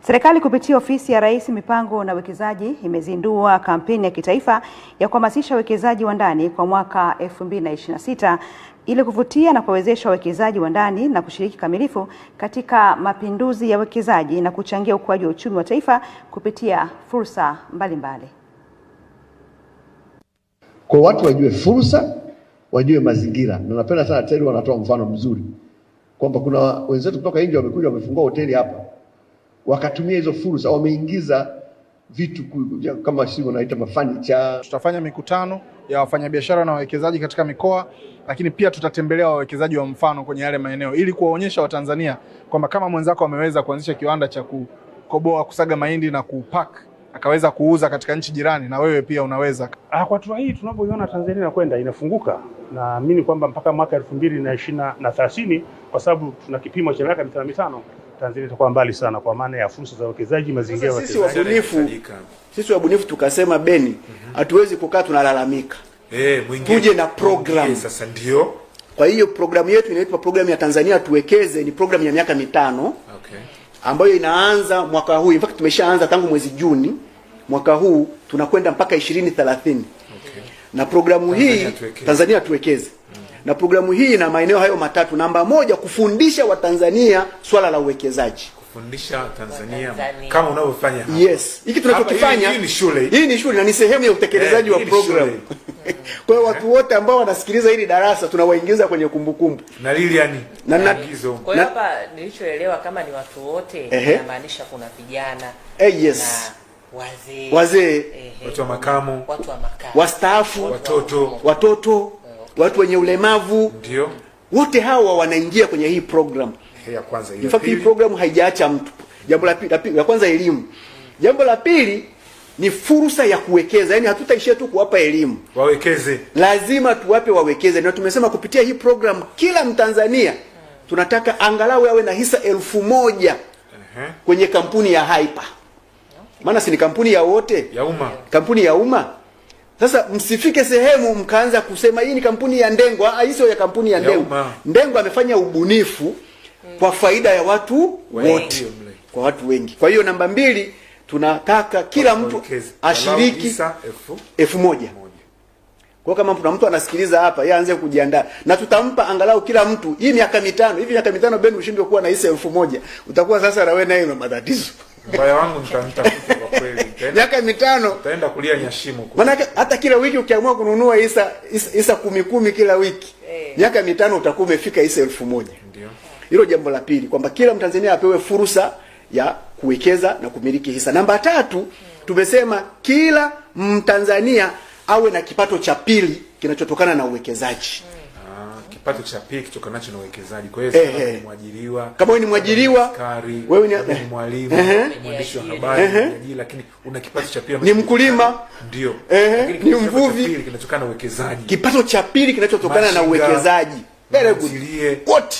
Serikali kupitia ofisi ya Rais Mipango na Uwekezaji imezindua kampeni ya kitaifa ya kuhamasisha uwekezaji wa ndani kwa mwaka 2026 ili kuvutia na kuwezesha wawekezaji wa ndani na kushiriki kamilifu katika mapinduzi ya uwekezaji na kuchangia ukuaji wa uchumi wa taifa kupitia fursa mbalimbali. Kwa watu wajue fursa, wajue mazingira. Na napenda sana TERI wanatoa mfano mzuri kwamba kuna wenzetu kutoka nje wamekuja wamefungua hoteli hapa, wakatumia hizo fursa, wameingiza vitu kama sisi wanaita mafurniture. Tutafanya mikutano ya wafanyabiashara na wawekezaji katika mikoa, lakini pia tutatembelea wawekezaji wa mfano kwenye yale maeneo ili kuwaonyesha Watanzania kwamba kama mwenzako ameweza kuanzisha kiwanda cha kukoboa, kusaga mahindi na kupack akaweza kuuza katika nchi jirani, na wewe pia unaweza. Kwa hatua hii tunapoiona Tanzania inakwenda inafunguka, naamini kwamba mpaka mwaka 2030 kwa sababu tuna kipimo cha miaka 5 Tanzania itakuwa mbali sana kwa maana ya fursa za uwekezaji, mazingira ya uwekezaji. Sisi wabunifu tukasema Beni, hatuwezi kukaa tunalalamika. Tuje na program. Sasa ndio. Kwa hiyo programu yetu inaitwa programu ya Tanzania Tuwekeze, ni programu ya miaka 5. Okay. Ambayo inaanza mwaka huu. In fact tumeshaanza tangu mwezi Juni mwaka huu, tunakwenda mpaka 2030. Okay. Na programu hii Tanzania Tuwekeze. Na programu hii ina maeneo hayo matatu. Namba 1, kufundisha Watanzania swala la uwekezaji. Kufundisha Tanzania kama unavyofanya hapa. Yes. Hiki tunachokifanya hii ni shule. Hii ni shule na ni sehemu ya utekelezaji wa programu. Kwa hiyo watu wote ambao wanasikiliza hili darasa tunawaingiza kwenye kumbukumbu. Na Lilian na kwa hiyo hapa nilichoelewa kama ni watu wote inamaanisha kuna vijana yes, na wazee, watu wa makamu, wastaafu, watoto, watu wenye ulemavu. Ndio. Wote hawa wanaingia kwenye hii program. Ya kwanza in fact hii program haijaacha mtu. Jambo la pili, la kwanza elimu. Jambo la pili ni fursa ya kuwekeza. Yaani hatutaishia tu kuwapa elimu. Wawekeze. Lazima tuwape wawekeze. Na tumesema kupitia hii program kila Mtanzania tunataka angalau awe na hisa 1000 kwenye kampuni ya Hyper. Maana si ni kampuni ya wote? Ya umma. Kampuni ya umma. Sasa msifike sehemu mkaanza kusema hii ni kampuni ya Ndengwa, hii sio ya kampuni ya Ndengwa. Ndengwa amefanya ubunifu kwa faida ya watu wote. Kwa watu wengi. Kwa hiyo namba 2, tunataka kila mtu ashiriki 1000. Kwa kama mtu anasikiliza hapa, yeye aanze kujiandaa. Na tutampa angalau kila mtu hii miaka 5. Hivi miaka 5 Ben ushindwe kuwa na hisa 1000. Utakuwa sasa na wewe naye una matatizo. Mbaya wangu nitamtafuta kwa kweli. Miaka 5 utaenda kulia nyashimo. Maana hata kila wiki ukiamua kununua hisa 10 kila wiki, miaka 5 utakuwa umefika hisa 1000. Ndio. Hilo jambo la pili, kwamba kila Mtanzania apewe fursa ya kuwekeza na kumiliki hisa. Namba 3, tumesema kila Mtanzania awe na kipato cha pili kinachotokana na uwekezaji. Kipato cha pili kitokanacho na uwekezaji. Kwa hiyo ni mwajiriwa. Kama wewe ni mwajiriwa, wewe ni mwalimu, mwandishi wa habari, lakini una kipato cha pili. Ni mkulima, ndio. Ni mvuvi, kinachotokana na uwekezaji. Kipato cha pili kinachotokana na uwekezaji. Very good. What?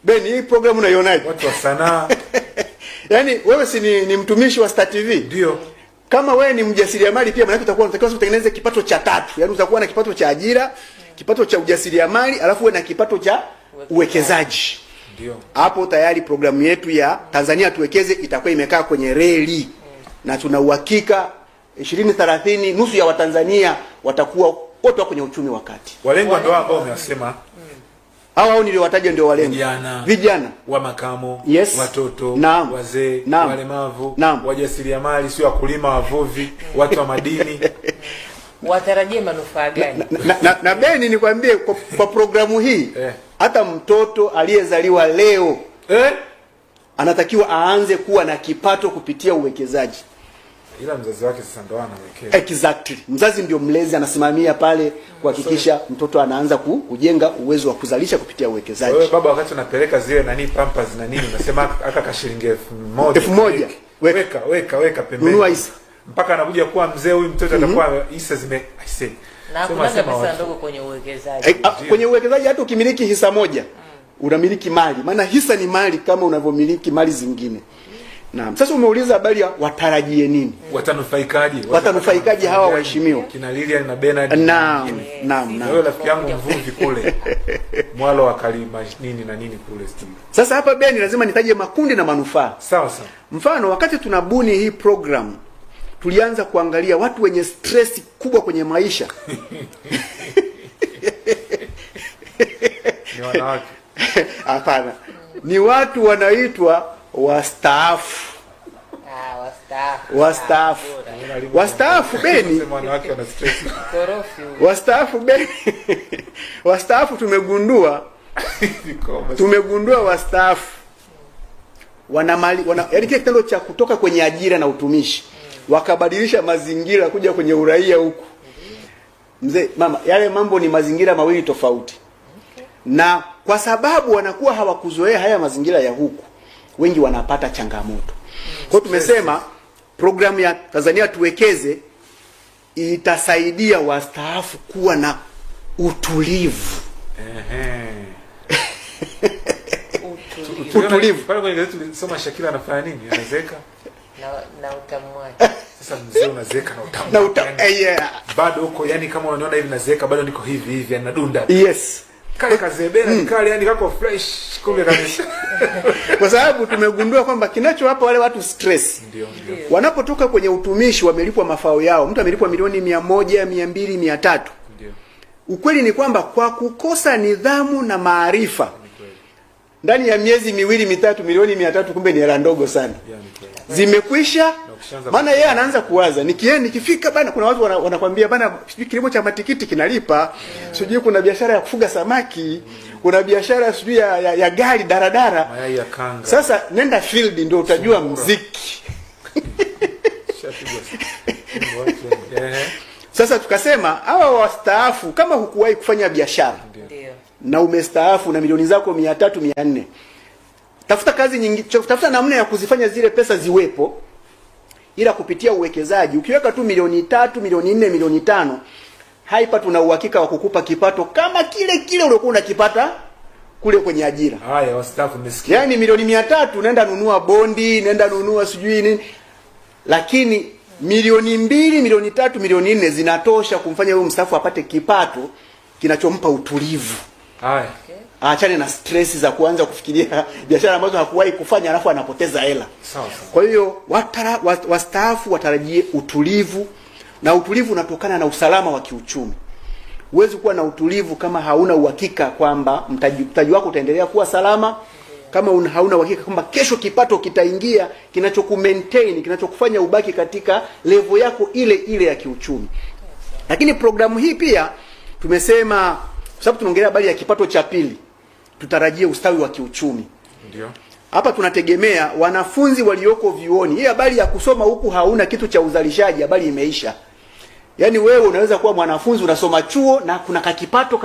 Ben, hii program unaionaje? Watu wa sanaa. Yaani wewe si ni mtumishi wa Star TV? Ndio. Kama wewe ni mjasiriamali pia, maana utakuwa unatakiwa kutengeneza kipato cha 3. Yaani utakuwa na kipato cha ajira, kipato cha ujasiriamali, alafu uwe na kipato cha uwekezaji. Ndio. Hapo tayari programu yetu ya Tanzania Tuwekeze itakuwa imekaa kwenye reli. Na tuna uhakika 2030 nusu ya Watanzania watakuwa wote kwenye uchumi wa kati. Walengwa ndio ambao wamesema. Hao niliowataja ndio walengwa. Vijana wa makamo, watoto, wazee, walemavu, wajasiriamali, sio wakulima, wavuvi, watu wa madini. Watarajie manufaa gani? Na Beni nikwambie kwa programu hii hata mtoto aliyezaliwa leo anatakiwa aanze kuwa na kipato kupitia uwekezaji. Ila mzazi wake sasa ndo anawekeza. Exactly. Mzazi ndio mlezi, anasimamia pale kuhakikisha mtoto anaanza kujenga uwezo wa kuzalisha kupitia uwekezaji. Wewe baba, wakati unapeleka zile Pampers na nini, unasema aka shilingi 1000. Weka pembeni. Nunua hisa. Mpaka anakuja kuwa mzee huyu mtoto atakuwa hisa na kuna pesa ndogo kwenye uwekezaji. Kwenye uwekezaji hata ukimiliki hisa 1, unamiliki mali. Maana hisa ni mali kama unavyomiliki mali zingine. Naam. Sasa umeuliza habari ya watarajie nini? Watanufaikaje hawa waheshimiwa? Kina Lilian na Bernard. Naam. Wewe rafiki yangu mvuvi kule. Mwalo wa Kalima nini na nini kule Steve. Sasa hapa Beni lazima nitaje makundi na manufaa. Sawa. Mfano wakati tunabuni hii program tulianza kuangalia watu wenye stress kubwa kwenye maisha. Ni wanawake. Hapana. Ni watu wanaitwa wastaafu. Wastaafu Beni. Wastaafu tumegundua wastaafu yaani kile kitendo cha kutoka kwenye ajira na utumishi wakabadilisha mazingira kuja kwenye uraia huku. Mzee mama, yale mambo ni mazingira mawili tofauti. Na kwa sababu wanakuwa hawakuzoea haya mazingira ya huku, wengi wanapata changamoto. Kwa tumesema programu ya Tanzania Tuwekeze itasaidia wastaafu kuwa na utulivu. Utulivu. Pale kwenye gazeti tulisoma Shakila anafanya nini? Anazeka na utamwaje. Sasa mzee unazeka na utamu. Bado uko yani kama unaona hivi nazeka bado niko hivi anadunda. Yes. Kale kazebera kale yani kako fresh kumbe kabisa. Kwa sababu tumegundua kwamba kinachowapa wale watu stress. Ndio. Wanapotoka kwenye utumishi wamelipwa mafao yao. Mtu amelipwa milioni 100, 200, 300. Ndio. Ukweli ni kwamba kwa kukosa nidhamu na maarifa ndani ya miezi 2-3 milioni 300 kumbe ni hela ndogo sana. Zimekwisha. Maana yeye anaanza kuwaza nikifika bana kuna watu wanakuambia bana kilimo cha matikiti kinalipa. Sijui kuna biashara ya kufuga samaki, kuna biashara sijui ya gari daradara. Mayai ya kanga. Sasa nenda field ndio utajua muziki. Sasa tukasema hawa wastaafu kama hukuwahi kufanya biashara na umestaafu na milioni zako 300 400, tafuta kazi nyingi, tafuta namna ya kuzifanya zile pesa ziwepo, ila kupitia uwekezaji. Ukiweka tu milioni 3, milioni 4, milioni 5, haipati na uhakika wa kukupa kipato kama kile uliokuwa unakipata kule kwenye ajira. Haya wastaafu nimesikia. Yaani milioni 300 nenda nunua bondi, nenda nunua sijui nini. Lakini milioni 2, milioni 3, milioni 4 zinatosha kumfanya huyo mstaafu apate kipato kinachompa utulivu. Haya. Aachane na stress za kuanza kufikiria biashara ambazo hakuwahi kufanya alafu anapoteza hela. Sawa. Kwa hiyo wastaafu watarajie utulivu, na utulivu unatokana na usalama wa kiuchumi. Huwezi kuwa na utulivu kama hauna uhakika kwamba mtaji wako utaendelea kuwa salama, kama hauna uhakika kwamba kesho kipato kitaingia kinachokumaintain, kinachokufanya ubaki katika level yako ile ya kiuchumi. Lakini programu hii pia tumesema sababu tunaongelea habari ya kipato cha pili, tutarajie ustawi wa kiuchumi. Ndio. Hapa tunategemea wanafunzi walioko vyuoni. Hii habari ya kusoma huku hauna kitu cha uzalishaji, habari imeisha. Yaani wewe unaweza kuwa mwanafunzi unasoma chuo na kuna kakipato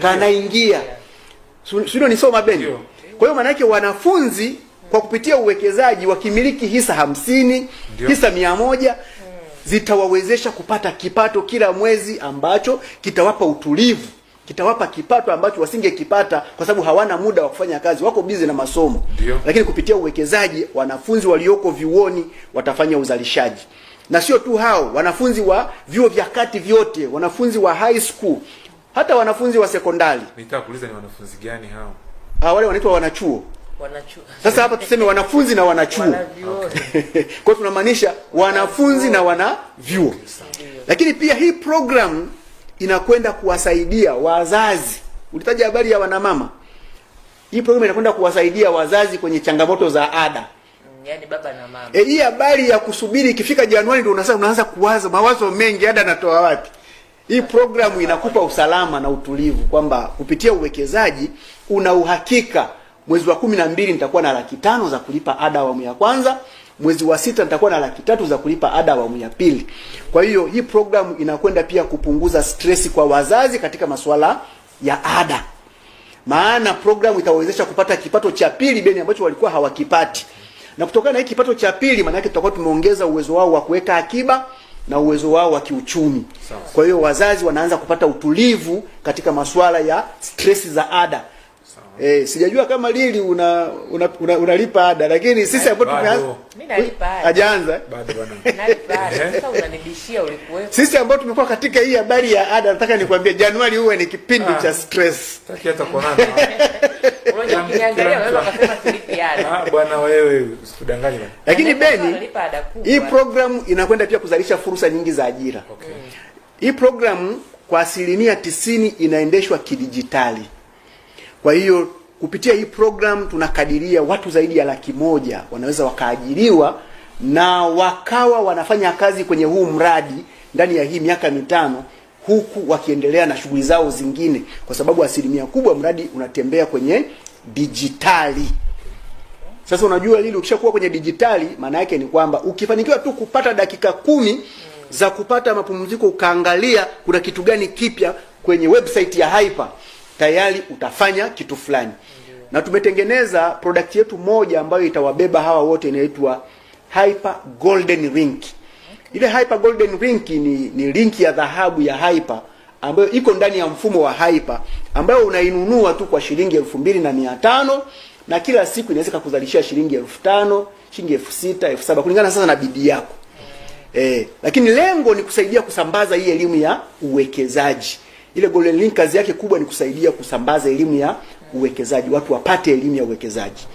kanaingia. Sio nisoma Beni. Kwa hiyo maana yake wanafunzi kwa kupitia uwekezaji wakimiliki hisa 50, hisa 100 zitawawezesha kupata kipato kila mwezi ambacho kitawapa utulivu, kitawapa kipato ambacho wasingekipata kwa sababu hawana muda wa kufanya kazi, wako busy na masomo. Lakini kupitia uwekezaji wanafunzi walioko vyuoni watafanya uzalishaji. Na sio tu hao, wanafunzi wa vyuo vya kati vyote, wanafunzi wa high school, hata wanafunzi wa sekondari. Nitaka kuuliza ni wanafunzi gani hao? Wale wanaitwa wanachuo. Sasa hapa tuseme wanafunzi na wanachuo. Kwa tunamaanisha wanafunzi na wanavyuo. Lakini pia hii program inakwenda kuwasaidia wazazi. Ulitaja habari ya wanamama. Hii program inakwenda kuwasaidia wazazi kwenye changamoto za ada. Yaani baba na mama. Hii habari ya kusubiri ikifika Januari ndio unaanza kuwaza mawazo mengi, ada natoa wapi? Hii programu inakupa usalama na utulivu kwamba kupitia uwekezaji una uhakika mwezi wa 12 nitakuwa na 500,000 za kulipa ada awamu ya kwanza, mwezi wa 6 nitakuwa na 300,000 za kulipa ada awamu ya pili. Kwa hiyo hii programu inakwenda pia kupunguza stress kwa wazazi katika masuala ya ada. Maana programu itawawezesha kupata kipato cha pili Beni ambacho walikuwa hawakipati. Na kutokana na hii kipato cha pili maana yake tutakuwa tumeongeza uwezo wao wa kuweka akiba na uwezo wao wa kiuchumi. Kwa hiyo wazazi wanaanza kupata utulivu katika masuala ya stress za ada. Sijajua kama Lili unalipa ada, lakini sisi hapo tumeanza. Mimi nalipa ada. Hajaanza? Bado bwana. Nalipa ada. Sasa unanibishia ulikuwepo. Sisi ambao tumekuwa katika hii habari ya ada, nataka nikwambie Januari huwa ni kipindi cha stress. Taki hata kuonana. Unajua kiniangalia wewe ukasema tulipi ada. Bwana wewe usikudanganye bwana. Lakini Beni, hii program inakwenda pia kuzalisha fursa nyingi za ajira. Okay. Hii program kwa 90% inaendeshwa kidijitali. Kwa hiyo kupitia hii program tunakadiria watu zaidi ya 100,000 wanaweza wakaajiriwa na wakawa wanafanya kazi kwenye huu mradi ndani ya hii miaka 5, huku wakiendelea na shughuli zao zingine, kwa sababu 1% kubwa mradi unatembea kwenye dijitali. Sasa unajua Lili, ukishakuwa kwenye dijitali maana yake ni kwamba ukifanikiwa tu kupata dakika 10 za kupata mapumziko, ukaangalia kuna kitu gani kipya kwenye website ya Hyper, tayari utafanya kitu fulani. Na tumetengeneza product yetu moja ambayo itawabeba hawa wote, inaitwa Hyper Golden Link. Ile Hyper Golden Link ni link ya dhahabu ya Hyper ambayo iko ndani ya mfumo wa Hyper, ambayo unainunua tu kwa shilingi 2,500 na kila siku inaweza kukuzalishia shilingi 5,000, shilingi 6,000, 7,000 kulingana sasa na bidii yako. Lakini lengo ni kusaidia kusambaza hii elimu ya uwekezaji. Ile Golden Link kazi yake kubwa ni kusaidia kusambaza elimu ya uwekezaji, watu wapate elimu ya uwekezaji.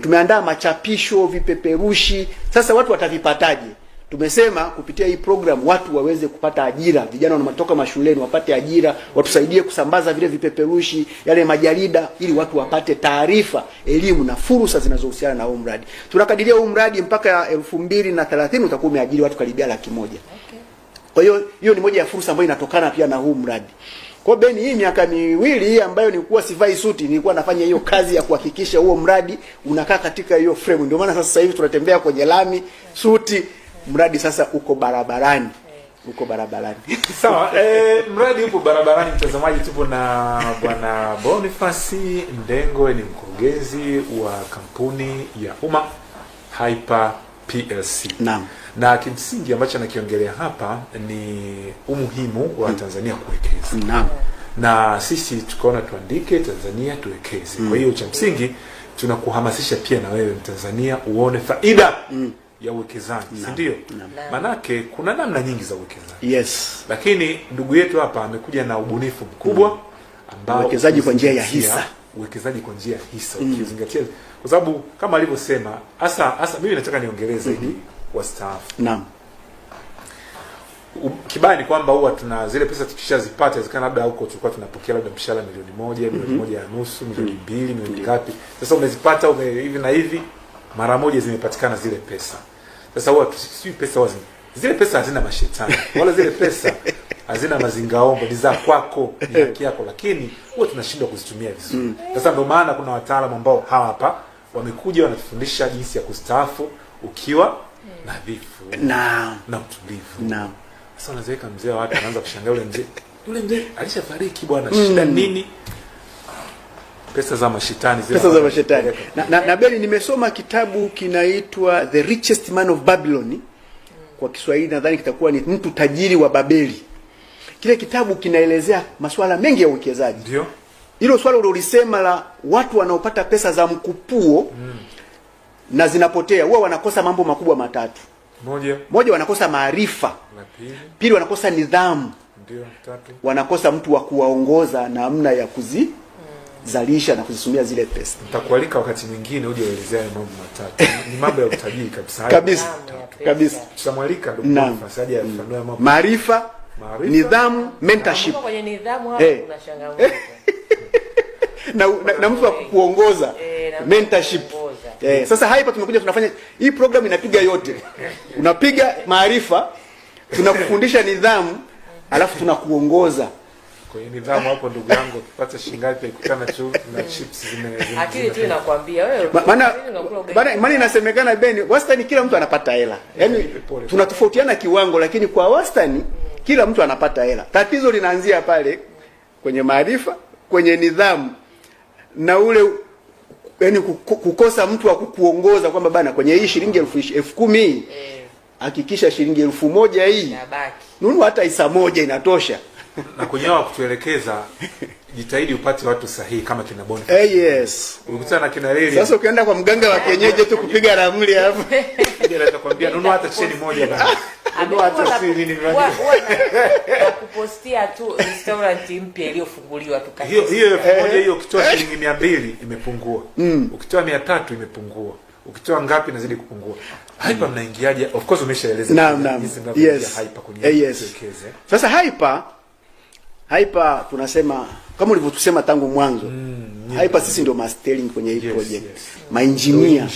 Tumeandaa machapisho, vipeperushi. Sasa watu watavipataje? Tumesema kupitia hii program watu waweze kupata ajira, vijana wanatoka mashuleni wapate ajira, watusaidie kusambaza vile vipeperushi, yale majarida, ili watu wapate taarifa, elimu na fursa zinazohusiana na huu mradi. Tunakadiria huu mradi mpaka 2030 utakuwa umeajiri watu karibia 100,000. Kwa hiyo ni moja ya fursa ambayo inatokana pia na huu mradi. Kwa Beni, hii miaka 2 hii ambayo nilikuwa sivai suti, nilikuwa nafanya hiyo kazi ya kuhakikisha huo mradi unakaa katika hiyo frame. Ndio maana sasa hivi tunatembea kwenye lami suti, mradi sasa uko barabarani. Uko barabarani. Sawa, mradi upo barabarani mtazamaji. Tupo na Bwana Boniface Ndengo, ni mkurugenzi wa kampuni ya umma Hyper PLC. Naam. Na kimsingi ambacho nakiongelea hapa ni umuhimu wa Tanzania kuwekeza. Naam. Na sisi tukaona tuandike Tanzania tuwekeze. Kwa hiyo cha msingi tunakuhamasisha pia na wewe Mtanzania uone faida ya uwekezaji, si ndio? Manake kuna namna nyingi za uwekezaji. Yes. Lakini ndugu yetu hapa amekuja na ubunifu mkubwa ambao uwekezaji kwa njia ya hisa. Uwekezaji kwa njia ya hisa ukizingatia, kwa sababu kama alivyosema, hasa mimi nataka niongelee zaidi wastaafu. Naam. Kibaya ni kwamba huwa tuna zile pesa tukishazipata, inawezekana labda huko tulikuwa tunapokea labda mshahara milioni 1, milioni 1.5, milioni 2, milioni ngapi. Sasa umezipata hivi na hivi, mara moja zimepatikana zile pesa. Sasa huwa tusijui pesa wazi. Zile pesa hazina mashetani. Wala zile pesa hazina mazingaombo, ni za kwako, ni haki yako, lakini huwa tunashindwa kuzitumia vizuri. Sasa ndio maana kuna wataalamu ambao hapa wamekuja wanatufundisha jinsi ya kustaafu ukiwa nadhifu na utulivu. Naam. Sasa unaweka mzee wa watu anaanza kushangaa, yule mzee alishafariki bwana, shida nini? Pesa za mashetani zile. Pesa za mashetani. Na Beni, nimesoma kitabu kinaitwa The Richest Man of Babylon. Kwa Kiswahili nadhani kitakuwa ni Mtu Tajiri wa Babeli. Kile kitabu kinaelezea masuala mengi ya uwekezaji. Ndio. Hilo swala ulilisema la watu wanaopata pesa za mkupuo na zinapotea, huwa wanakosa mambo makubwa matatu. Moja wanakosa maarifa. Pili wanakosa nidhamu. Ndio. Tatu wanakosa mtu wa kuwaongoza namna ya kuzizalisha na kuzisumia zile pesa. Nitakualika wakati mwingine uje uelezee mambo matatu. Ni mambo ya utajiri kabisa. Kabisa. Tutamwalika nafasi aje afanue mambo. Maarifa, nidhamu, mentorship. Kwenye nidhamu hapo kuna changamoto. na mtu wa kuongoza, mentorship. Sasa hapa tumekuja tunafanya hii program inapiga yote. Unapiga maarifa, tunakufundisha nidhamu, alafu tunakuongoza. Kwa hiyo nidhamu hapo ndugu yangu, ukipata shingapi ikutana tu na chips zime akili tu inakwambia wewe. Maana inasemekana Beni, wastani kila mtu anapata hela. Yaani tunatofautiana kiwango, lakini kwa wastani kila mtu anapata hela. Tatizo linaanzia pale kwenye maarifa, kwenye nidhamu, na ule yani kukosa mtu wa kukuongoza kwamba bana kwenye hii shilingi 10,000 hakikisha shilingi 1,000 hii nunua hata isa moja inatosha. Na kwenye wao kutuelekeza jitahidi upate watu sahihi kama kina Boniface. Yes. Ukutana na kina Leli. Sasa ukienda kwa mganga wa kienyeji tu kupiga ramli hapo. Ndio atakwambia nunua hata cheni moja bana. Nunua hata siri ni kupostia tu restaurant mpya iliyofunguliwa tu hiyo 1000 hiyo ukitoa shilingi 200 imepungua. Ukitoa 300 imepungua. Ukitoa ngapi inazidi kupungua. Hyper mnaingiaje? Of course umeshaeleza. Naam. Yes. Hyper kwenye Yes. Sasa Hyper tunasema kama ulivyotusema tangu mwanzo. Hyper sisi ndio mastering kwenye hii project. Maengineer.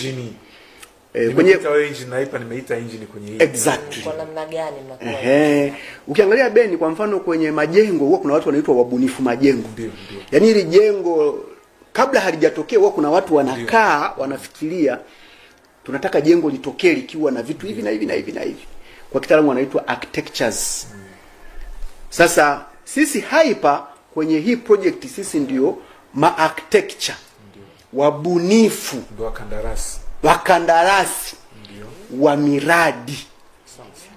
Kwenye engine na Hyper nimeita engine kwenye hii. Exactly. Kwa namna gani mnakuwa? Ukiangalia Beni kwa mfano kwenye majengo huwa kuna watu wanaitwa wabunifu majengo. Ndio. Yaani hili jengo kabla halijatokea huwa kuna watu wanakaa wanafikiria tunataka jengo litokee likiwa na vitu hivi na hivi na hivi na hivi. Kwa kitaalamu wanaitwa architectures. Sasa sisi Hyper kwenye hii project sisi ndio architecture. Wabunifu, ndio wakandarasi wa miradi.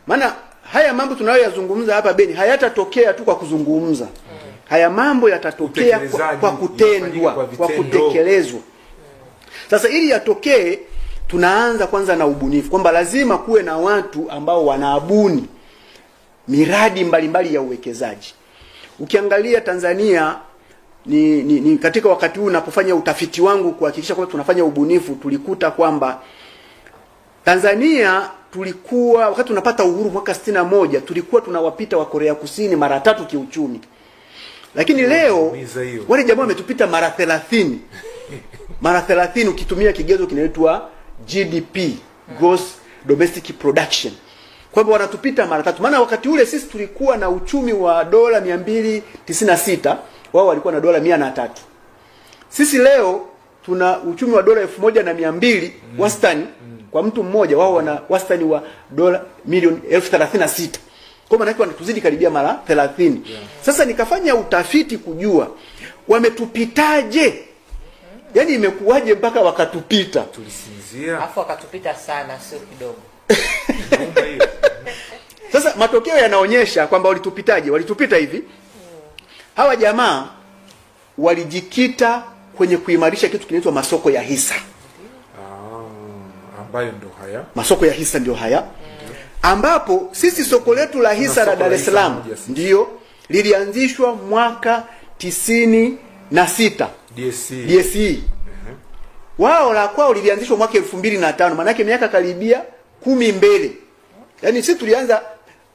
Maana haya mambo tunayoyazungumza hapa Beni hayatatokea tu kwa kuzungumza. Haya mambo yatatokea kwa kutendwa, kwa kutekelezwa. Sasa ili yatokee tunaanza kwanza na ubunifu, kwamba lazima kuwe na watu ambao wanaabuni miradi mbalimbali ya uwekezaji. Ukiangalia Tanzania ni katika wakati huu ninapofanya utafiti wangu kuhakikisha kwamba tunafanya ubunifu, tulikuta kwamba Tanzania tulikuwa wakati tunapata uhuru mwaka 61 tulikuwa tunawapita wa Korea Kusini mara 3 kiuchumi. Lakini leo wale jamaa wametupita mara 30. Mara 30 ukitumia kigezo kinaitwa GDP, gross domestic production. Kwamba wanatupita mara 3. Maana wakati ule sisi tulikuwa na uchumi wa dola 296, wao walikuwa na dola 103. Sisi leo tuna uchumi wa dola 1200 wastani kwa mtu mmoja, wao wana wastani wa dola milioni 1036. Kwa maana wanatuzidi karibia mara 30. Sasa nikafanya utafiti kujua wametupitaje. Yaani imekuwaje mpaka wakatupita? Tulisinzia. Alafu wakatupita sana sio kidogo. Sasa matokeo yanaonyesha kwamba walitupitaje? Walitupita hivi. Hawa jamaa walijikita kwenye kuimarisha kitu kinaitwa masoko ya hisa. Ambayo ndio haya. Masoko ya hisa ndio haya. Ambapo sisi soko letu la hisa la Dar es Salaam ndio lilianzishwa mwaka 96. DSE. Wao la kwao lilianzishwa mwaka 2005, maana yake miaka karibia 10 mbele. Yaani sisi tulianza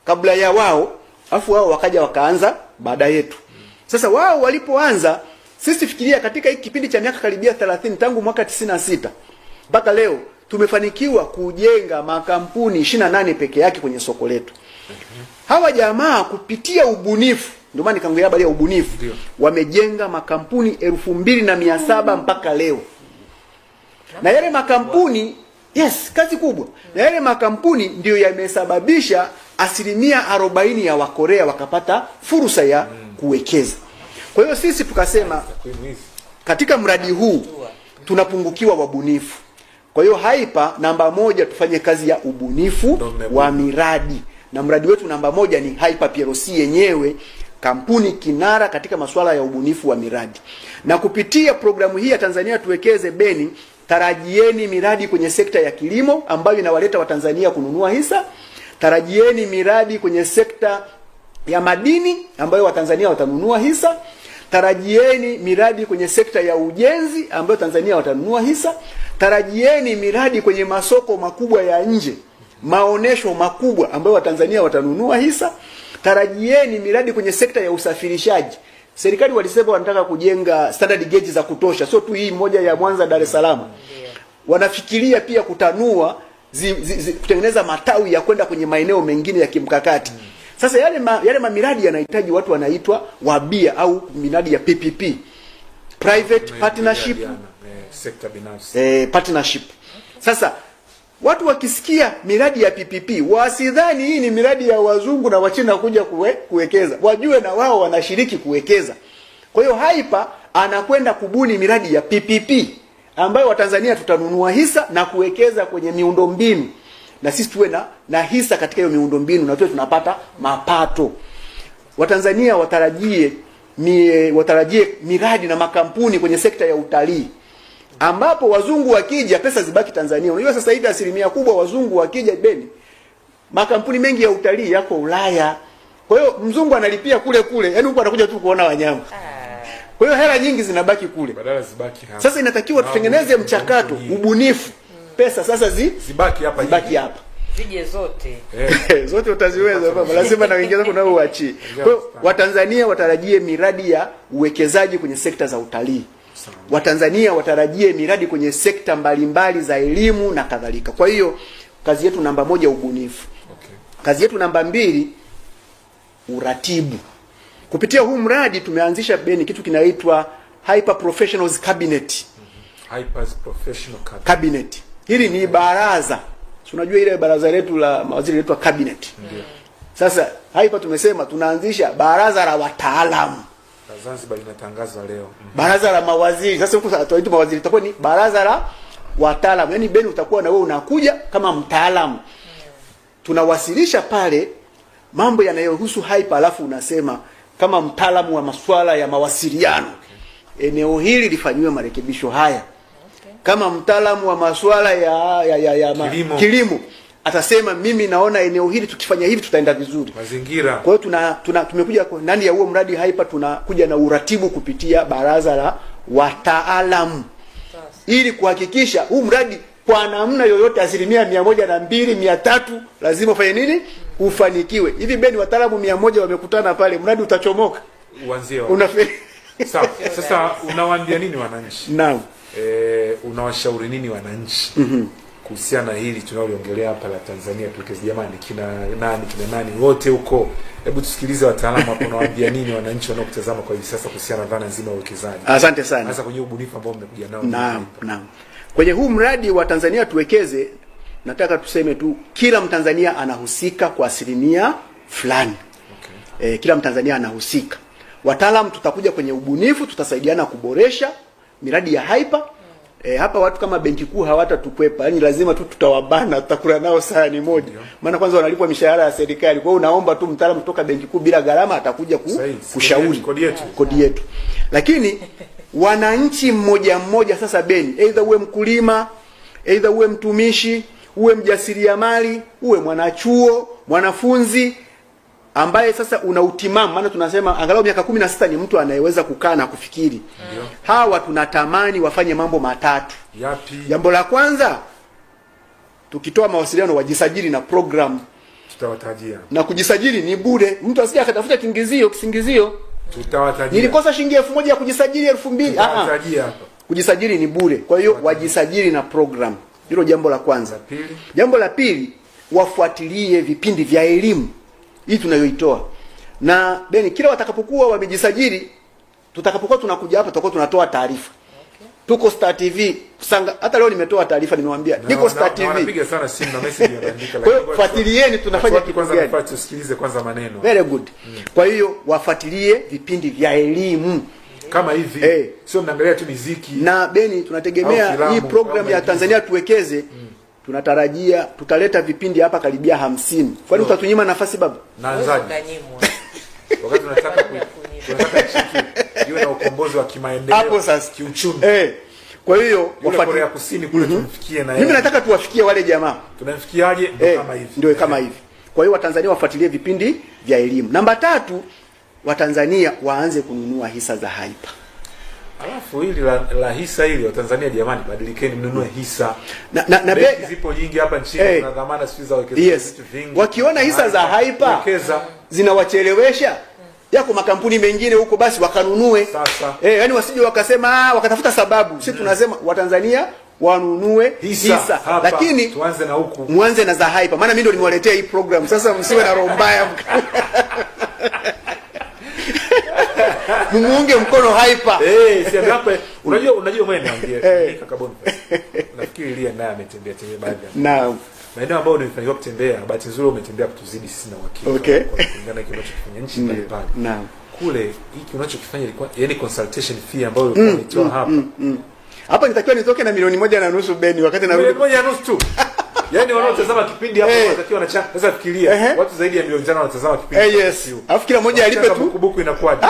kabla ya wao, afu wao wakaja wakaanza baada yetu. Sasa wao walipoanza, sisi fikiria katika hiki kipindi cha miaka karibia 30 tangu mwaka 96 mpaka leo tumefanikiwa kujenga makampuni 28 peke yake kwenye soko letu. Hawa jamaa kupitia ubunifu, ndio maana nikaongelea habari ya ubunifu, wamejenga makampuni 2700 mpaka leo. Na yale makampuni, yes, kazi kubwa. Na yale makampuni ndio yamesababisha 40% ya Wakorea wakapata fursa ya kuwekeza. Kwa hiyo sisi tukasema katika mradi huu tunapungukiwa wabunifu. Kwa hiyo Hyper namba 1 tufanye kazi ya ubunifu wa miradi. Na mradi wetu namba 1 ni Hyper PLC yenyewe, kampuni kinara katika masuala ya ubunifu wa miradi. Na kupitia programu hii ya Tanzania Tuwekeze Beni, tarajieni miradi kwenye sekta ya kilimo ambayo inawaleta Watanzania kununua hisa. Tarajieni miradi kwenye sekta ya madini ambayo Watanzania watanunua hisa. Tarajieni miradi kwenye sekta ya ujenzi ambayo Tanzania watanunua hisa. Tarajieni miradi kwenye masoko makubwa ya nje, maonesho makubwa ambayo Watanzania watanunua hisa. Tarajieni miradi kwenye sekta ya usafirishaji. Serikali walisema wanataka kujenga standard gauge za kutosha, sio tu hii moja ya Mwanza Dar es Salaam. Wanafikiria pia kutanua kutengeneza matawi ya kwenda kwenye maeneo mengine ya kimkakati. Sasa yale miradi yanahitaji watu wanaitwa wabia au miradi ya PPP, private partnership, sector binafsi, partnership. Sasa watu wakisikia miradi ya PPP wasidhani hii ni miradi ya wazungu na wachina kuja kuwekeza, wajue na wao wanashiriki kuwekeza. Kwa hiyo Hyper anakwenda kubuni miradi ya PPP ambayo Watanzania tutanunua hisa na kuwekeza kwenye miundombinu, na sisi tuwe na hisa katika hiyo miundombinu na tuwe tunapata mapato. Watanzania watarajie miradi na makampuni kwenye sekta ya utalii, ambapo wazungu wakija pesa zibaki Tanzania. Unajua sasa hivi asilimia kubwa wazungu wakija Beni, makampuni mengi ya utalii yako Ulaya. Kwa hiyo mzungu analipia kule kule, yaani huko anakuja tu kuona wanyama. Kwa hiyo hela nyingi zinabaki kule, badala zibaki hapa. Sasa inatakiwa tutengeneze mchakato, ubunifu, pesa sasa zibaki hapa, zije zote. Zote utaziweza baba, lazima na wengine zako nao uachie. Kwa hiyo Watanzania watarajie miradi ya uwekezaji kwenye sekta za utalii. Watanzania watarajie miradi kwenye sekta mbalimbali za elimu na kadhalika. Kwa hiyo kazi yetu namba 1 ubunifu. Kazi yetu namba 2 uratibu. Kupitia huu mradi tumeanzisha Beni kitu kinaitwa Hyper Professionals Cabinet. Hyper Professional Cabinet. Hili ni baraza. Unajua ile baraza letu la mawaziri letu cabinet. Sasa hapa tumesema tunaanzisha baraza la wataalamu. Zanzibar linatangazwa leo. Baraza la mawaziri. Sasa huko tunaitwa mawaziri, itakuwa ni baraza la wataalamu. Yaani Beni utakuwa na wewe unakuja kama mtaalamu. Tunawasilisha pale mambo yanayohusu hyper, alafu unasema kama mtaalamu wa masuala ya mawasiliano, eneo hili lifanywe marekebisho haya. Kama mtaalamu wa masuala ya kilimo atasema mimi naona eneo hili tukifanya hivi tutaenda vizuri. Mazingira. Kwa hiyo tumekuja ndani ya huo mradi hyper, tunakuja na uratibu kupitia baraza la wataalamu ili kuhakikisha huu mradi kwa namna yoyote 100, 300 lazima ufanye nini? Ufanikiwe. Hivi Beni wataalamu 100 wamekutana pale, mradi utachomoka. Uanzie sawa. Sasa unawaambia nini wananchi? Naam. Unawashauri nini wananchi kuhusiana na hili tunaliongelea hapa la Tanzania tuwekeze? Jamani, kina nani wote huko, hebu tusikilize wataalamu hapo, unawaambia nini wananchi wanaokutazama kwa hivi sasa kuhusiana na dhana nzima ya uwekezaji? Asante sana. Sasa kwenye ubunifu ambao mmekuja nao. Naam. Kwenye huu mradi wa Tanzania tuwekeze, nataka tuseme tu kila Mtanzania anahusika kwa asilimia fulani. Kila Mtanzania anahusika. Wataalamu tutakuja kwenye ubunifu, tutasaidiana kuboresha miradi ya hyper. Hapa watu kama benki kuu hawatatukwepa. Yaani lazima tu tutawabana, tutakula nao sahani moja. Maana kwanza wanalipwa mishahara ya serikali. Kwa hiyo unaomba tu mtaalamu kutoka benki kuu bila gharama atakuja kushauri kodi yetu. Lakini wananchi mmoja mmoja sasa Beni, either uwe mkulima, either uwe mtumishi, uwe mjasiriamali, uwe mwanachuo, mwanafunzi ambaye sasa una utimamu, maana tunasema angalau miaka 16 ni mtu anayeweza kukaa na kufikiri. Hawa tunatamani wafanye mambo matatu. Yapi? Jambo la kwanza, tukitoa mawasiliano wajisajili na program. Tutawatajia. Na kujisajili ni bure. Mtu asije akatafuta kisingizio. Tutawatajia. Nilikosa shilingi 1000 ya kujisajili 2000. Tutawatajia hapa. Kujisajili ni bure. Kwa hiyo wajisajili na program. Hilo jambo la kwanza. Jambo la pili, wafuatilie vipindi vya elimu hii tunayoitoa. Na Beni kila watakapokuwa wamejisajili, tutakapokuwa tunakuja hapa tutakuwa tunatoa taarifa. Tuko Star TV. Hata leo nimetoa taarifa, nimemwambia niko Star TV. Wanapiga sana simu na message wanaandika, lakini kwa fuatilieni tunafanya kitu gani. Kwanza tusikilize kwanza maneno. Very good. Kwa hiyo wafuatilie vipindi vya elimu kama hivi. Sio mnaangalia tu muziki. Na Beni tunategemea hii program ya Tanzania tuwekeze. Tunatarajia tutaleta vipindi hapa karibia 50. Kwani utatunyima nafasi baba? Naanzaje? Wakati tunataka iwe na ukombozi wa kimaendeleo hapo sasa kiuchumi. Kwa hiyo Korea Kusini kule tumfikie na mimi nataka tuwafikie wale jamaa. Tunamfikiaje? Kama hivi. Ndio kama hivi. Kwa hiyo Watanzania wafuatilie vipindi vya elimu. Namba 3, Watanzania waanze kununua hisa za hyper. Alafu hili la hisa hili Watanzania jamani, badilikeni mnunue hisa. Na benki zipo nyingi hapa nchini, kuna dhamana sisi za wekezaji vitu vingi. Wakiona hisa za hyper zinawachelewesha yako makampuni mengine huko, basi wakanunue. Sasa yani wasije wakasema wakatafuta sababu. Sisi tunasema Watanzania wanunue hisa. Lakini tuanze na huku. Muanze na za hyper. Maana mimi ndio nimewaletea hii program. Sasa msiwe na roho mbaya. Muunge mkono hyper. Si hapa. Unajua mwenye naambia kaka Boniface. Nafikiri ile naye ametembea baadhi. Naam. Maeneo ambayo nimefanikiwa kutembea, bahati nzuri umetembea kutuzidi sisi na wakili. Kwa kulingana kile unachofanya nchi mbalimbali. Naam. Kule hiki unachokifanya ilikuwa yani consultation fee ambayo ulikuwa umetoa hapa. Hapa nitakiwa nitoke na 1.5 milioni Beni wakati narudi. 1.5 milioni tu. Yaani wanaotazama kipindi hapo wanatakiwa na changa. Sasa fikiria, watu zaidi ya milioni 5 wanatazama kipindi. Yes. Alafu kila mmoja alipe tu buku inakuwaje?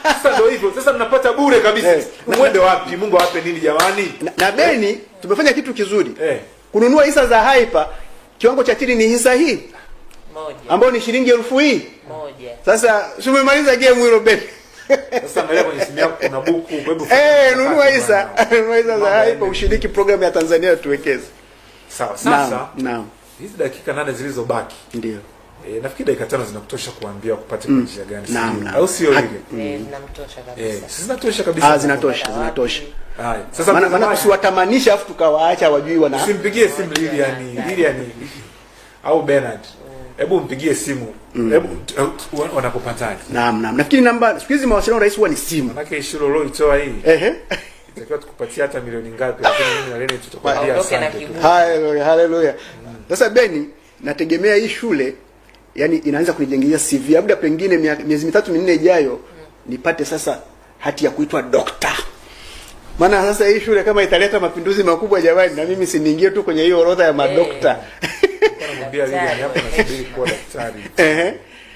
Sasa ndio hivyo. Sasa mnapata bure kabisa. Mwende wapi? Mungu awape nini jamani? Na Beni tumefanya kitu kizuri. Kununua hisa za Hyper kiwango cha chini ni hisa hii moja ambayo ni shilingi 1000 moja. Sasa tumemaliza game hilo Beni. Sasa angalia kwenye simu yako kuna buku, kwa hivyo nunua hisa za Hyper ushiriki program ya Tanzania Tuwekeze. Sawa. Sasa naam. Hizi dakika 8 zilizobaki. Ndio. Nafikiri dakika 5 zinakutosha kuambia kupata kwa njia gani. Naam. Au sio ile? Zinamtosha kabisa. Zinatosha kabisa. Zinatosha. Haya. Sasa maana usiwatamanisha afu tukawaacha wajui wana. Usimpigie simu Lilian au Bernard. Hebu mpigie simu. Hebu wanakupataje? Naam. Nafikiri namba siku hizi mawasiliano rahisi huwa ni simu. Maana Ishuro leo itoa hii. Itakiwa tukupatie hata milioni ngapi lakini mimi na Lene tutakwambia asante. Haleluya. Sasa Beni nategemea hii shule yani inaanza kunijengea CV labda pengine miezi 3-4 ijayo nipate sasa hati ya kuitwa dokta. Maana sasa hii shule kama italeta mapinduzi makubwa jamani na mimi siniingie tu kwenye hiyo orodha ya madokta. Namwambia Lilian hapo nasubiri kuwa daktari.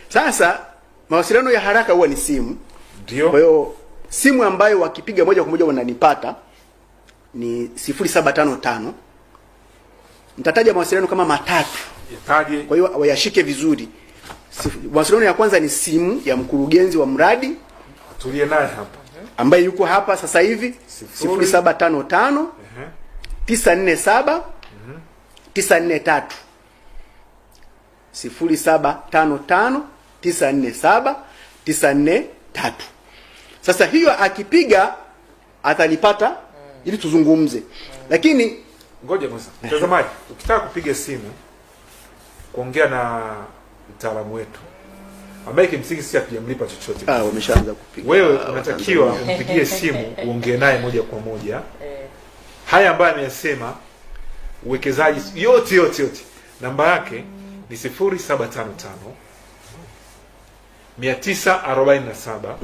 Sasa mawasiliano ya haraka huwa ni simu. Ndio. Kwa hiyo simu ambayo wakipiga moja kwa moja wananipata ni 0755. Nitataja mawasiliano kama matatu. Yataje. Kwa hiyo wayashike vizuri. Mawasiliano ya kwanza ni simu ya mkurugenzi wa mradi tulie naye hapa ambaye yuko hapa sasa hivi 0755 947 943 0755 947 943. Sasa hiyo akipiga atanipata ili tuzungumze. Lakini ngoja kwanza. Mtazamaji, ukitaka kupiga simu kuongea na mtaalamu wetu ambaye kimsingi sisi hatujamlipa chochote. Wameshaanza kupiga. Wewe unatakiwa umpigie simu uongee naye moja kwa moja. Haya ambayo ameyasema uwekezaji yote. Namba yake ni 0755 947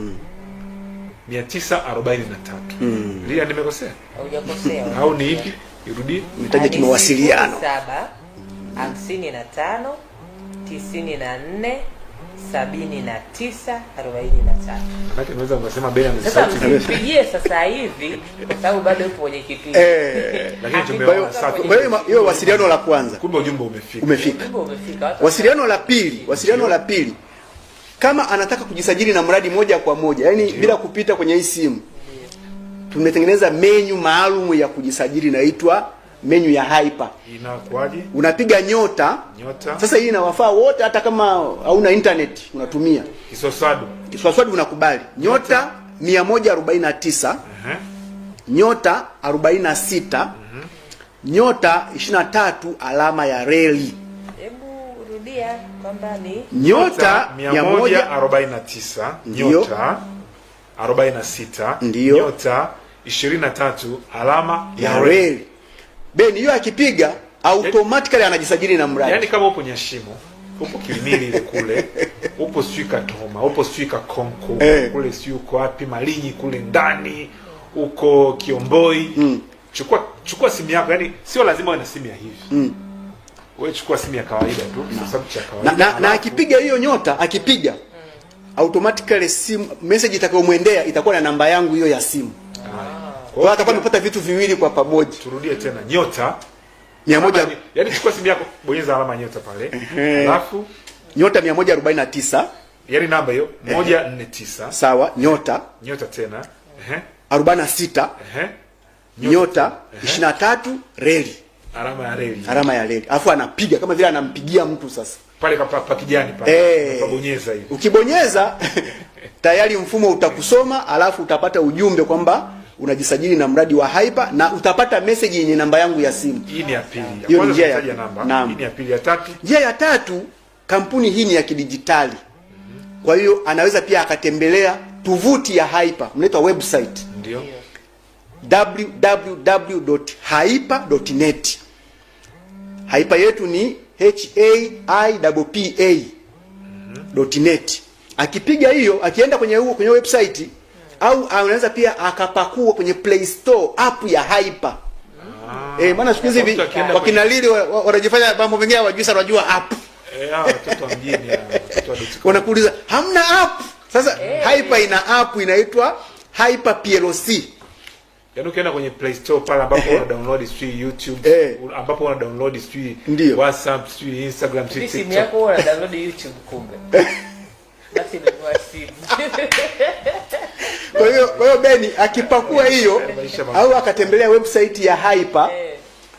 943. Lia nimekosea? Hujakosea. Au ni ipi? Irudie. Nitaje kimawasiliano. 755 94 79 43. Maana unaweza unasema bei sasa amesauti. Mpigie sasa hivi kwa sababu bado yupo kwenye kipindi. Lakini tumeona sasa. Hiyo wasiliano la kwanza. Kumbe ujumbe umefika. Wasiliano la pili. Kama anataka kujisajili na mradi moja kwa moja, yani bila kupita kwenye hii simu. Tumetengeneza menu maalum ya kujisajili inaitwa menu ya Hyper. Inakuaje? Unapiga nyota. Sasa hii inawafaa wote hata kama hauna internet unatumia. Kiswaswadu unakubali. Nyota 149. Nyota 46. Nyota 23 alama ya reli. Hebu rudia kwamba ni nyota 149 nyota 46 nyota 23 alama ya reli. Beni hiyo akipiga automatically anajisajili na mradi. Yaani kama upo Nyashimo, upo Kilimili ile kule, upo Swika Toma, upo Swika Konko, kule si uko wapi Malinyi kule ndani, uko Kiomboi. Chukua simu yako, yani sio lazima uwe na simu ya hivi. Wewe chukua simu ya kawaida tu, sababu cha kawaida. Na akipiga hiyo nyota, akipiga automatically simu message itakayomwendea itakuwa na namba yangu hiyo ya simu. Kwa hiyo atakuwa amepata vitu viwili kwa pamoja. Turudie tena nyota 100. Yaani chukua simu yako, bonyeza alama nyota pale. Alafu nyota 149. Yaani namba hiyo 149. Sawa, nyota tena. 46. Nyota 23 reli. Alama ya reli. Alafu anapiga kama vile anampigia mtu sasa. Pale pa kijani pale. Unabonyeza hivi. Ukibonyeza tayari mfumo utakusoma, alafu utapata ujumbe kwamba unajisajili na mradi wa Hyper na utapata message yenye namba yangu ya simu. Hii ni ya pili. Hiyo njia ya namba. Hii ni ya pili. Ya tatu. Njia ya tatu, kampuni hii ni ya kidijitali. Kwa hiyo anaweza pia akatembelea tovuti ya Hyper, mnaitwa website. Ndio. www.hyper.net. Hyper yetu ni HAIPPA.net. Akipiga hiyo, akienda kwenye website au anaweza pia akapakua kwenye Play Store app ya Hyper. Maana siku hizi wakina Lili wanajifanya mambo mengine hawajui sana, wanajua app. Watoto wa mjini watoto wa wanakuuliza hamna app. Sasa Hyper ina app inaitwa Hyper PLC. Yaani ukienda kwenye Play Store pale ambapo una download YouTube, ambapo una download WhatsApp, Instagram, TikTok. Simu yako una download YouTube kumbe. Basi ni simu. Kwa hiyo Beni akipakua hiyo au akatembelea website ya Hyper,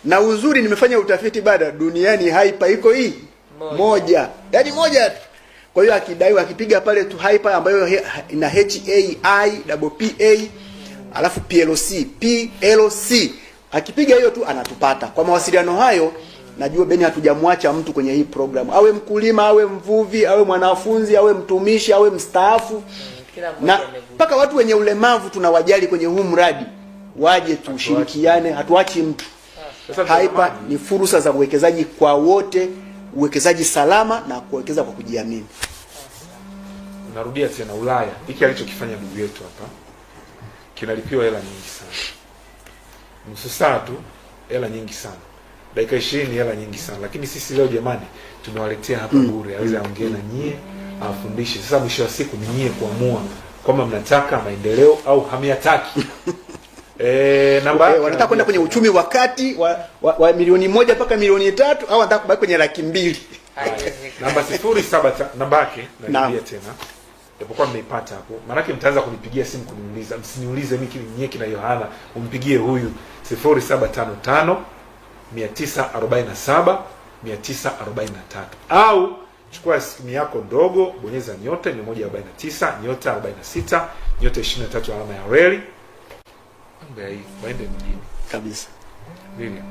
na uzuri nimefanya utafiti baada duniani Hyper iko hii moja. Yaani moja tu. Kwa hiyo akidaiwa akipiga pale tu Hyper ambayo ina HAIPPA alafu PLC akipiga hiyo tu anatupata. Kwa mawasiliano hayo najua Beni hatujamwacha mtu kwenye hii program. Awe mkulima, awe mvuvi, awe mwanafunzi, awe mtumishi, awe mstaafu. Na mpaka watu wenye ulemavu tunawajali kwenye huu mradi. Waje tushirikiane, hatuachi mtu. Hyper ni fursa za uwekezaji kwa wote, uwekezaji salama na kuwekeza kwa kujiamini. Narudia tena, Ulaya hiki alichokifanya ndugu yetu hapa kinalipiwa hela nyingi sana. Nusu saa tu hela nyingi sana. Dakika 20 hela nyingi sana. Lakini sisi leo jamani tumewaletea hapa bure. Aweze aongee na nyie, afundishe. Sasa mwisho wa siku ni nyie kuamua kama mnataka maendeleo au hamyataki. Namba wanataka kwenda kwenye uchumi wakati wa milioni 1 mpaka milioni 3 au wanataka kubaki kwenye 200,000. Namba 07 namba yake narudia tena. Japokuwa mmeipata hapo. Maana mtaanza kunipigia simu kuniuliza, msiniulize mimi kinyi kina Yohana, umpigie huyu 0755 947 943 au chukua simu yako ndogo, bonyeza nyota 149 nyota 46 nyota 23 alama ya reli. Waende mjini kabisa. Lilian.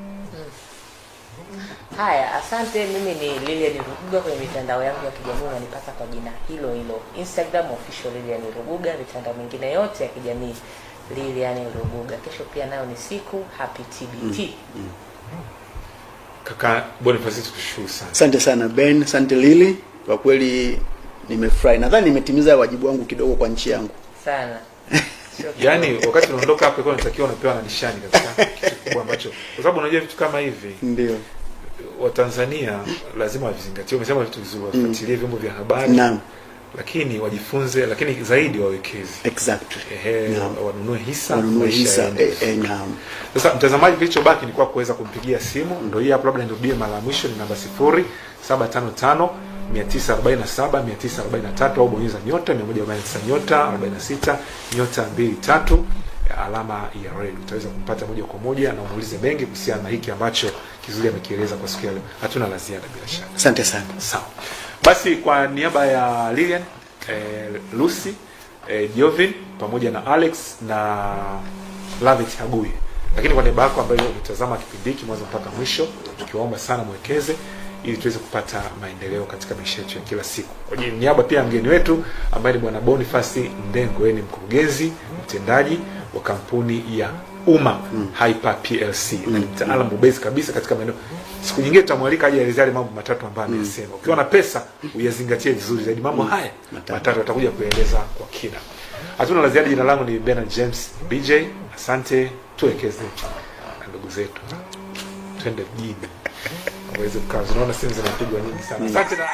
Haya, asante. Mimi ni Lilian Rubuga. Kwenye mitandao yangu ya kijamii unanipata kwa jina hilo hilo. Instagram official Lilian Rubuga, mitandao mingine yote ya kijamii Lilian Rubuga. Kesho pia nayo ni siku happy TBT. Kaka Boniface tukushukuru sana. Asante sana Ben, asante Lili. Kwa kweli nimefurahi. Nadhani nimetimiza wajibu wangu kidogo kwa nchi yangu. Sana. Yaani wakati unaondoka hapo kwa unatakiwa unapewa na nishani kabisa kitu kubwa ambacho kwa sababu unajua vitu kama hivi ndio wa Tanzania lazima wavizingatie. Umesema vitu vizuri, wafuatilie vyombo vya habari. Naam. Lakini wajifunze, lakini zaidi wawekeze. Exactly. Wanunue hisa, naam. Sasa mtazamaji, kilichobaki ni kwa kuweza kumpigia simu. Ndio hii hapo, labda nirudie mara ya mwisho, ni namba 0755 947 943 au bonyeza nyota 149 nyota 46 nyota 23 alama ya reli. Utaweza kumpata moja kwa moja na umuulize mengi kuhusiana na hiki ambacho Kizuri amekieleza kwa siku ya leo. Hatuna la ziada bila shaka. Asante sana. Sawa. Basi kwa niaba ya Lilian, Lucy, Jovin pamoja na Alex na Lavit Haguye. Lakini kwa niaba yako ambayo umetazama kipindi hiki mwanzo mpaka mwisho, tukiwaomba sana mwekeze ili tuweze kupata maendeleo katika maisha yetu ya kila siku. Kwa niaba pia mgeni wetu ambaye ni Bwana Boniface Ndengo, yeye ni mkurugenzi mtendaji wa kampuni ya Uma Hyper PLC na mtaalamu mbobezi kabisa katika maeneo. Siku nyingine tutamwalika aje aelezee mambo matatu ambayo amesema. Ukiwa na pesa uyazingatie vizuri zaidi mambo haya matatu, atakuja kueleza kwa kina. Hatuna la ziada. Jina langu ni Bernard James BJ. Asante, tuwekeze na ndugu zetu. Twende mjini. Waweze kukaza. Unaona simu zinapigwa nyingi sana. Asante na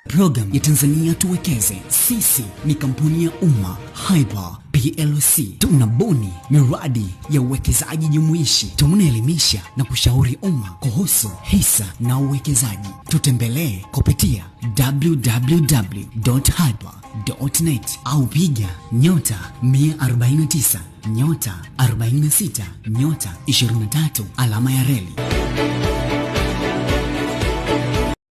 Program ya Tanzania Tuwekeze. Sisi ni kampuni ya Uma Hyper PLC. Tunabuni miradi ya uwekezaji jumuishi. Tunaelimisha na kushauri umma kuhusu hisa na uwekezaji. Tutembelee kupitia www.hyper.net au piga nyota 149 nyota 46 nyota 23 alama ya reli.